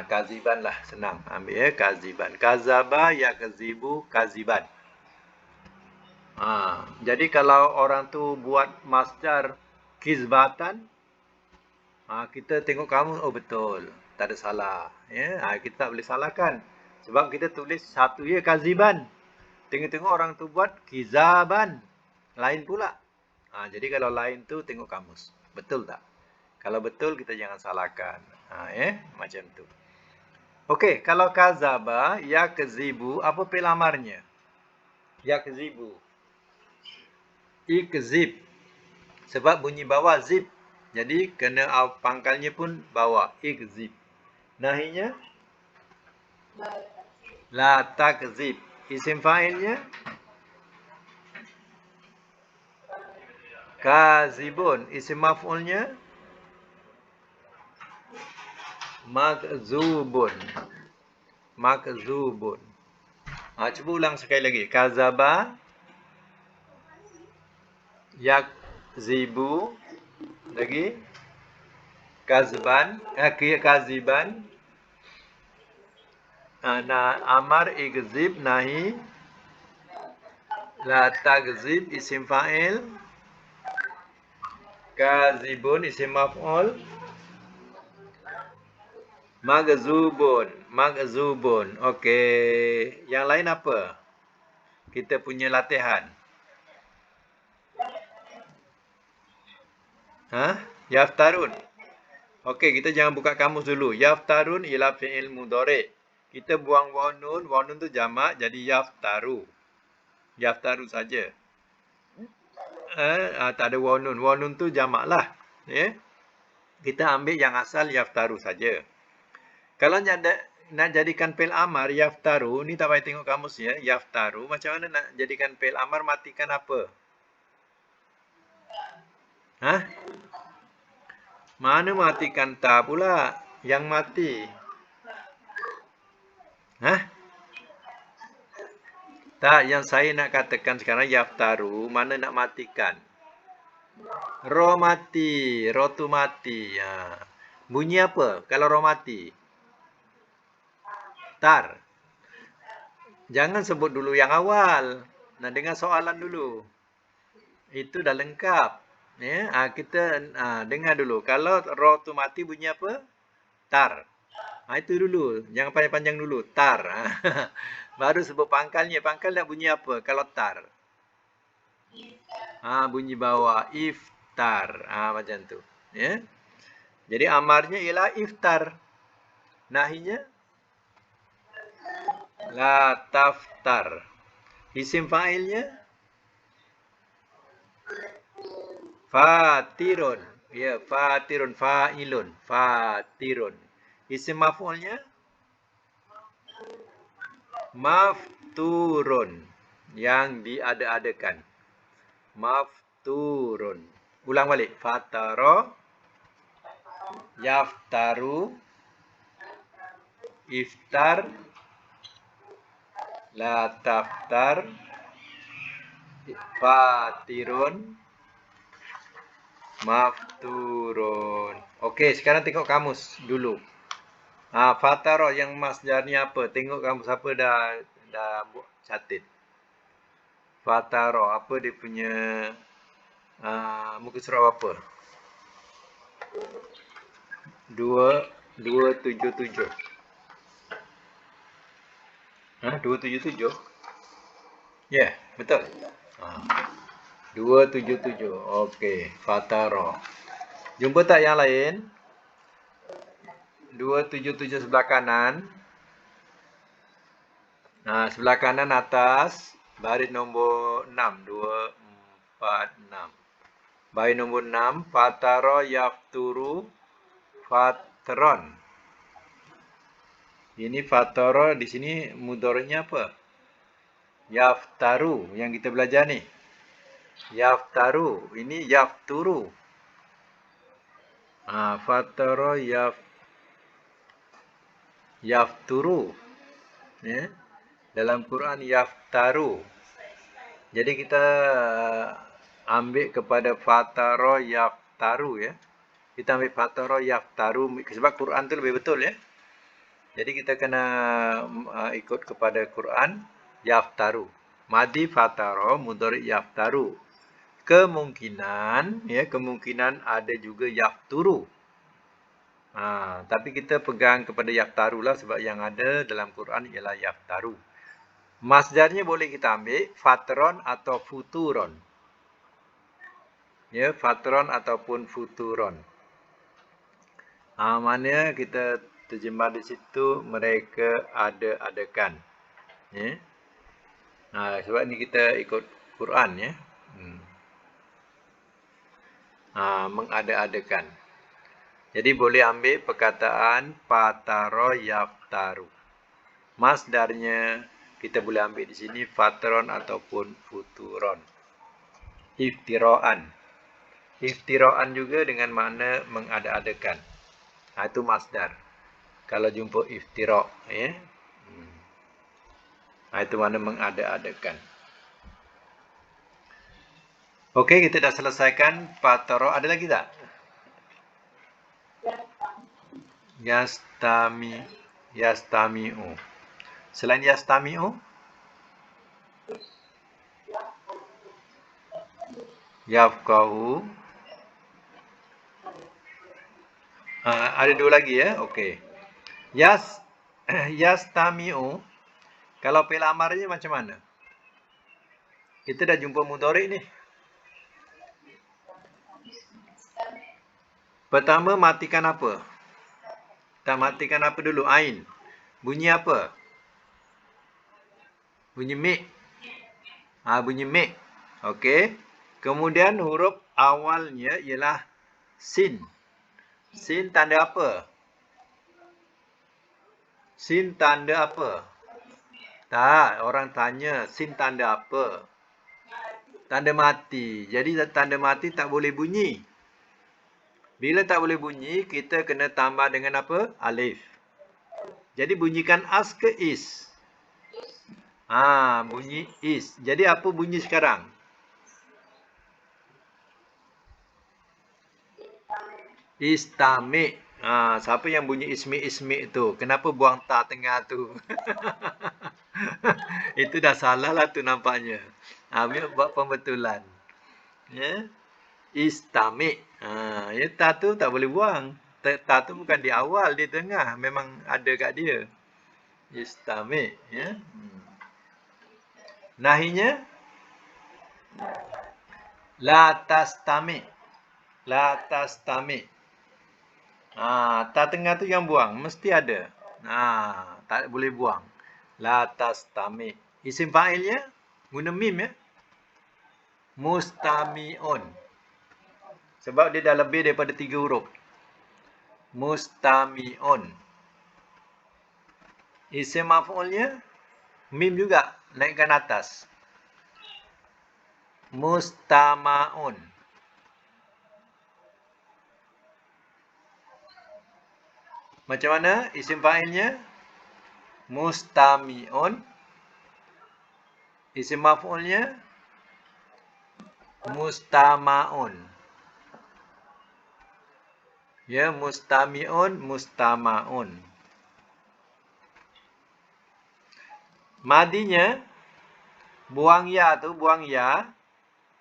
Kaziban lah, senang. Ambil ya, kaziban. Kazaba yakzibu kaziban. Jadi kalau orang tu buat masdar kizbatan, kita tengok kamus, betul, tak ada salah. Ya, kita tak boleh salahkan. Sebab kita tulis satu ya kaziban. Tengok-tengok orang tu buat kizaban. Lain pula. Jadi kalau lain tu tengok kamus. Betul tak? Kalau betul kita jangan salahkan. Macam tu. Okey, kalau kazaba yakzibu, apa pelamarnya? Yakzibu. Ikzib. Sebab bunyi bawah zib. Jadi kena pangkalnya pun bawah. Ikzib. Nahinya? La takzib. Isim fa'ilnya? Kazibun. Isim maf'ulnya? Makzubun. Makzubun. Cuba ulang sekali lagi. Kazaba yakzibu. Lagi? Kazban. Kaziban. Amar igzib nahi. La tagzib isim fa'il. Kazibun isim maf'ul. Magzubun. Okey. Yang lain apa? Kita punya latihan. Yaftarun. Okey, kita jangan buka kamus dulu. Yaftarun ialah fi'il mudhari'. Kita buang wawun. Wawun tu jamak jadi yaftaru. Yaftaru saja. Tak ada wawun. Wawun tu jamak lah. Ya. Kita ambil yang asal yaftaru saja. Kalau nak jadikan fi'il amar yaftaru, ni tak payah tengok kamus ya. Yaftaru, macam mana nak jadikan fi'il amar, matikan apa? Mana matikan ta pula? Yang mati. Tak, yang saya nak katakan sekarang yaftaru, mana nak matikan? Ro mati. Ro tu mati. Bunyi apa kalau ro mati? Tar. Jangan sebut dulu yang awal. Nak dengar soalan dulu. Itu dah lengkap. Ya, kita dengar dulu. Kalau ro tu mati bunyi apa? Tar. Itu dulu. Jangan panjang-panjang dulu. Tar. Baru sebut pangkalnya. Pangkal nak bunyi apa kalau tar? Bunyi bawah. Iftar. Macam tu. Ya. Jadi amarnya ialah iftar. Nahinya? La taftar. Isim fa'ilnya? Fatirun. Ya, fatirun. Fa'ilun. Fatirun. Isim maf'ulnya? Mafturun. Yang diada-adakan. Mafturun. Ulang balik. Fatara. Yaftaru. Iftar. La taftar. Fatirun. Mafturun. Okey, sekarang tengok kamus dulu. Fatara yang masdarnya apa? Tengok kamus apa dah buat catat. Fatara apa dia punya muka surat apa? 277. 277? Ya, betul. 277. Okey, fatara. Jumpa tak yang lain? 277 sebelah kanan. Sebelah kanan atas baris nombor 6. 2, 4, 6. Baris nombor 6. Fatara yafturu fatron. Ini fatara di sini mudhari'nya apa? Yaftaru yang kita belajar ni. Yaftaru. Ini yafturu. Fatara yafturu. Ya. Dalam Quran yaftaru. Jadi kita ambil kepada fatara yaftaru ya. Kita ambil fatara yaftaru sebab Quran tu lebih betul ya. Jadi kita kena ikut kepada Quran yaftaru. Madi fatara, mudhari yaftaru. Kemungkinan ada juga yafturu. Tapi kita pegang kepada yaftaru lah sebab yang ada dalam Quran ialah yaftaru. Masdarnya boleh kita ambil fatron atau futuron. Ya, fatron ataupun futuron. Mana kita terjemah di situ mereka ada-adakan. Ya. Sebab ni kita ikut Quran ya. Mengada-adakan. Jadi boleh ambil perkataan fatara yaftaru. Masdarnya kita boleh ambil di sini fatron ataupun futuron. Iftiraan. Iftiraan juga dengan makna mengada-adakan. Itu masdar. Kalau jumpa iftira, ya. Itu makna mengada-adakan. Okey, kita dah selesaikan fatara. Ada lagi tak? Yastami'u. Selain yastami'u, yafqahu. Ada dua lagi ya. Okey. Yastami'u. Kalau fi'il amarnya macam mana? Kita dah jumpa mudhari' ni. Pertama matikan apa? Tak matikan apa dulu? Ain. Bunyi apa? Bunyi mi'. Bunyi mi'. Okey. Kemudian huruf awalnya ialah sin. Sin tanda apa? Sin tanda apa? Tak, orang tanya sin tanda apa? Tanda mati. Jadi tanda mati tak boleh bunyi. Bila tak boleh bunyi, kita kena tambah dengan apa? Alif. Jadi bunyikan as ke is? Bunyi is. Jadi apa bunyi sekarang? Istami'. Siapa yang bunyi ismi' tu? Kenapa buang ta tengah tu? Itu dah salah lah tu nampaknya. Buat pembetulan. Ya. Istami'. Ya, ta tu tak boleh buang. Ta tu bukan di awal, di tengah. Memang ada kat dia. Istami'. Ya. Nahinya? La tastami'. La tastami'. Ta tengah tu yang buang. Mesti ada. Tak boleh buang. La tastami'. Isim fa'ilnya? Guna mim ya? Mustami'un. Sebab dia dah lebih daripada 3 huruf. Mustami'un. Isim maf'ulnya? Mim juga. Naikkan atas. Mustama'un. Macam mana isim fa'ilnya? Mustami'un. Isim maf'ulnya? Mustama'un. Ya, mustami'un, mustama'un. Madinya, buang ya tu, buang ya.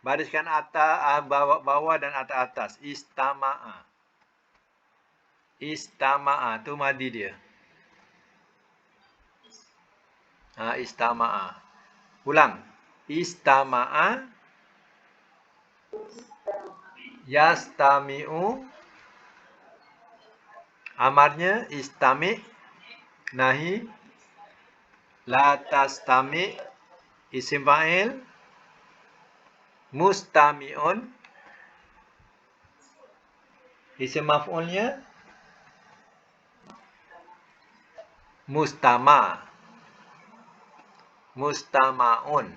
Bariskan atas, bawah dan atas. Istama'a. Istama'a tu madi dia. Istama'a. Ulang. Istama'a. Yastami'u. Amarnya istami'. Nahi. La tastami'. Isim fa'il. Mustami'un. Isim maf'ulnya mustama'. Mustama'un.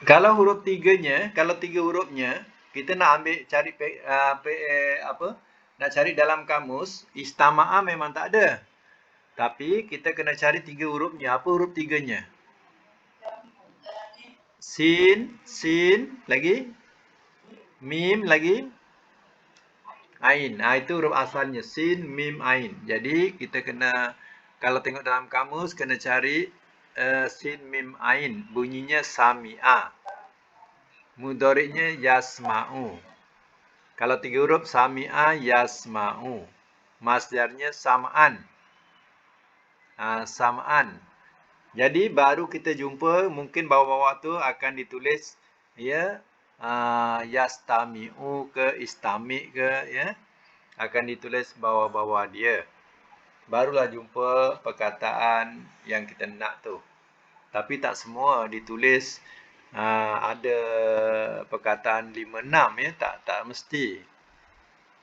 Kalau huruf tiganya, kalau 3 hurufnya, kita nak ambil cari nak cari dalam kamus, istama'a memang tak ada. Tapi kita kena cari 3 hurufnya. Apa huruf 3-nya? Sin lagi, mim lagi, ain. Itu huruf asalnya, sin, mim, ain. Jadi kita kena, kalau tengok dalam kamus, kena cari sin, mim, ain. Bunyinya sami'a. Mudhari'nya yasma'u. Kalau 3 huruf, sami'a, yasma'u. Masdarnya sam'an. Sam'an. Jadi baru kita jumpa, mungkin bawah-bawah tu akan ditulis ya, yastami'u ke, istami' ke, ya. Akan ditulis bawah-bawah dia. Barulah jumpa perkataan yang kita nak tu. Tapi tak semua ditulis ada perkataan 5-6 ya, tak mesti.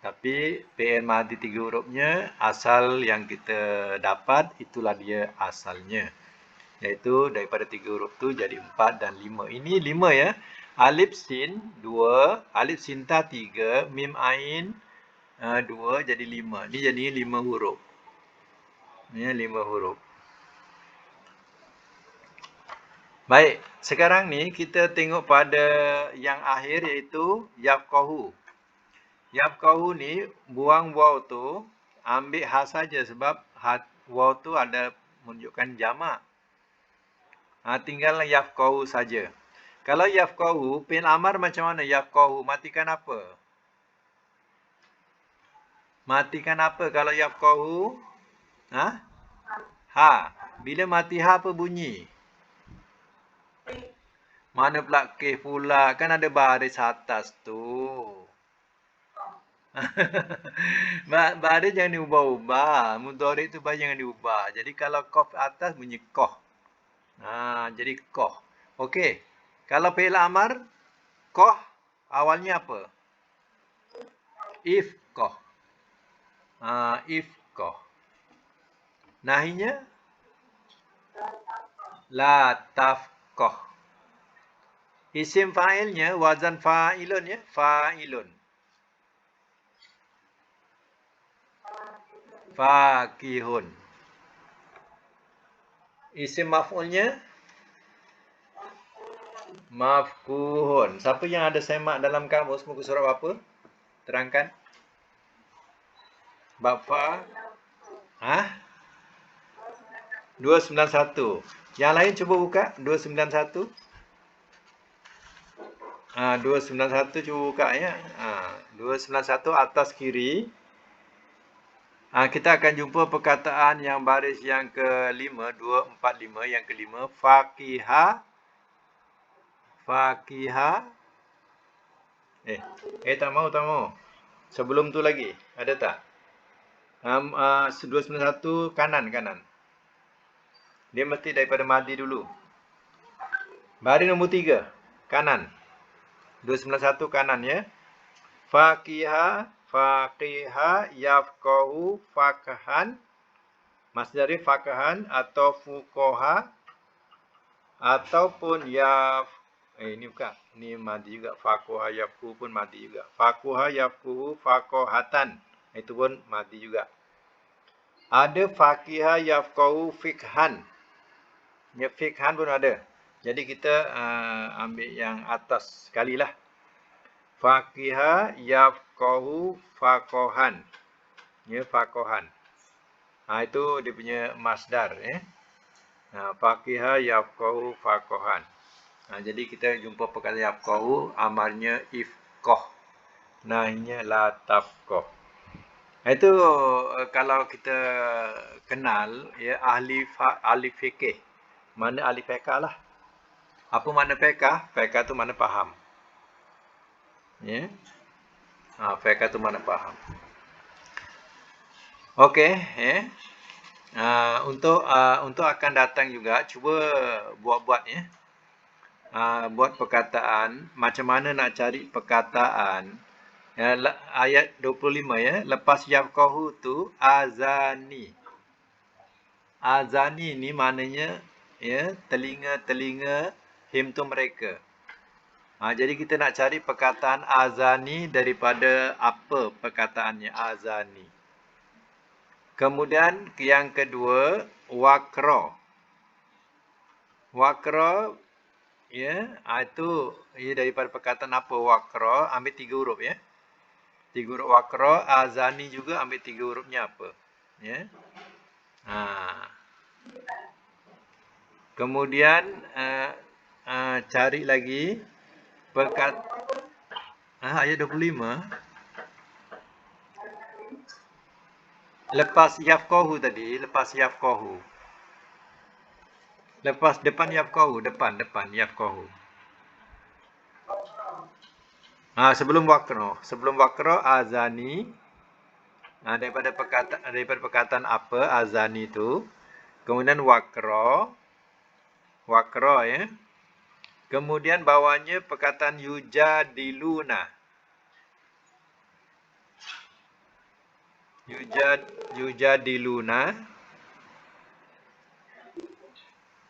Tapi fi'il madhi 3 hurufnya, asal yang kita dapat itulah dia asalnya. Iaitu daripada 3 huruf tu jadi 4 dan 5. Ini 5 ya. Alif sin 2, alif sinta 3, mim ain 2 jadi 5. Ni jadi 5 huruf. Ni 5 huruf. Baik, sekarang ni kita tengok pada yang akhir iaitu yafqahu. Yafqahu ni buang waw tu, ambil ha saja sebab waw tu ada menunjukkan jamak. Tinggal yafqahu saja. Kalau yafqahu, fi'il amar macam mana yafqahu? Matikan apa? Matikan apa kalau yafqahu? Ha. Bila mati ha apa bunyi? Mana pula keh pula? Kan ada baris atas tu. Baris jangan diubah-ubah. Mudhari' tu jangan diubah. Jadi kalau qaf atas bunyi qah. Jadi qah. Okey. Kalau fi'il amar, qah awalnya apa? Ifqah. Ifqah. Nahinya? La tafqah. Isim fa'ilnya wazan fa'ilun ya, fa'ilun. Faqihun. Isim maf'ulnya mafkuhun. Siapa yang ada semak dalam kamus muka surat apa? Terangkan. Bab fa. 291. Yang lain cuba buka 291. 291 cuba buka ya. 291 atas kiri. Kita akan jumpa perkataan yang baris yang kelima, 245 yang kelima, faqiha. Faqiha. Tak mau. Sebelum tu lagi, ada tak? 291 kanan. Dia mesti daripada madi dulu. Baris nombor 3, kanan. 291 kanan ya. Faqiha yafqahu faqhan. Masdari faqhan atau fuqaha ataupun ini bukan. Ini madi juga. Faqaha yafqahu pun madi juga. Faqaha yafqahu faqahatan. Itu pun madi juga. Ada faqiha yafqahu fiqhan. Ya, fiqhan pun ada. Jadi kita ambil yang atas sekali lah. Faqiha yafqahu faqahan. Ya, faqahan. Itu dia punya masdar ya. Faqiha yafqahu faqahan. Jadi kita jumpa perkara yafqahu, amarnya ifqah. Nahinya la tafqah. Itu kalau kita kenal ya ahli fikih. Mana ahli fiqh lah. Apa makna fiqh? Fiqh tu mana faham. Ya. Fiqh tu mana faham. Okey, ya. Untuk akan datang juga cuba buat ya. Buat perkataan, macam mana nak cari perkataan. Ya, ayat 25 ya, lepas yafqahu tu azani. Azani ni maknanya ya, telinga himtu mereka. Jadi kita nak cari perkataan azani daripada apa perkataannya azani. Kemudian yang kedua waqra. Waqra ya, itu daripada perkataan apa waqra, ambil 3 huruf ya. 3 huruf waqra, azani juga ambil 3 hurufnya apa? Ya. Kemudian cari lagi ayat 25. Lepas yafqahu tadi, lepas yafqahu. Lepas depan yafqahu, depan yafqahu. Sebelum waqra azani. Daripada perkataan apa azani itu. Kemudian waqra ya. Kemudian bawahnya perkataan yujadiluna. Yujadiluna.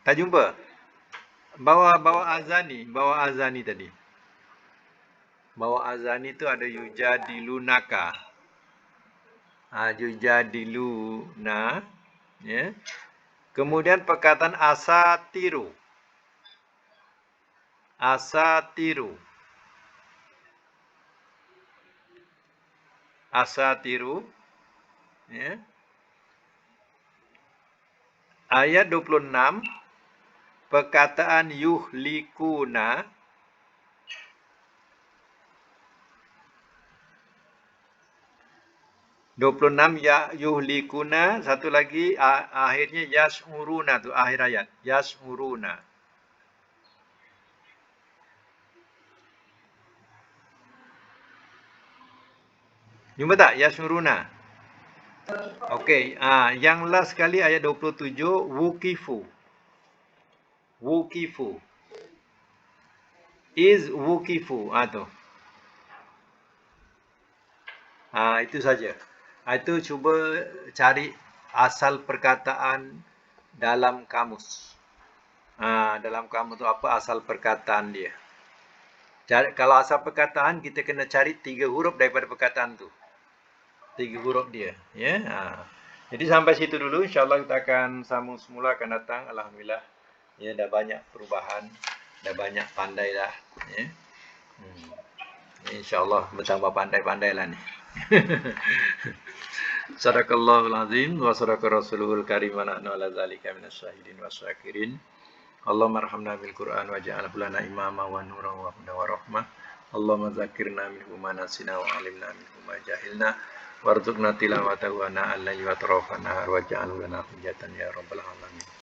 Tak jumpa? Bawah azani tadi. Bawah azani itu ada yujadilunaka. Yujadiluna. Ya. Kemudian perkataan asatiru. Asatiru. Asatiru. Ya. Ayat 26. Perkataan yuhlikuna. 26 ya yuhlikuna, satu lagi akhirnya yas'uruna tu akhir ayat, yas'uruna. Jumpa tak yas'uruna? Okey, yang last sekali ayat 27 wukifu. Wukifu. Is wukifu tu. Itu saja. Itu cuba cari asal perkataan dalam kamus. Dalam kamus tu apa asal perkataan dia? Kalau asal perkataan kita kena cari 3 huruf daripada perkataan tu. 3 huruf dia, ya. Jadi sampai situ dulu, insya-Allah kita akan sambung semula akan datang. Alhamdulillah. Ya, dah banyak perubahan, dah banyak pandai dah, ya. Insya-Allah bertambah pandai-pandailah ni. Sadaqallahul azim wa sadaqa rasulul karim wa nahnu ala zalika minasyahidin wasyakirin. Allahumma arhamna bil Qur'an waj'alhu lana imama wa nuran wa hudan wa rahmah. Allahumma dzakirna minhu ma nasina wa 'allimna minhu ma jahilna warzuqna tilawatahu ana al-laili wa atrafan nahar waj'alhu lana hujjatan ya rabbal alamin.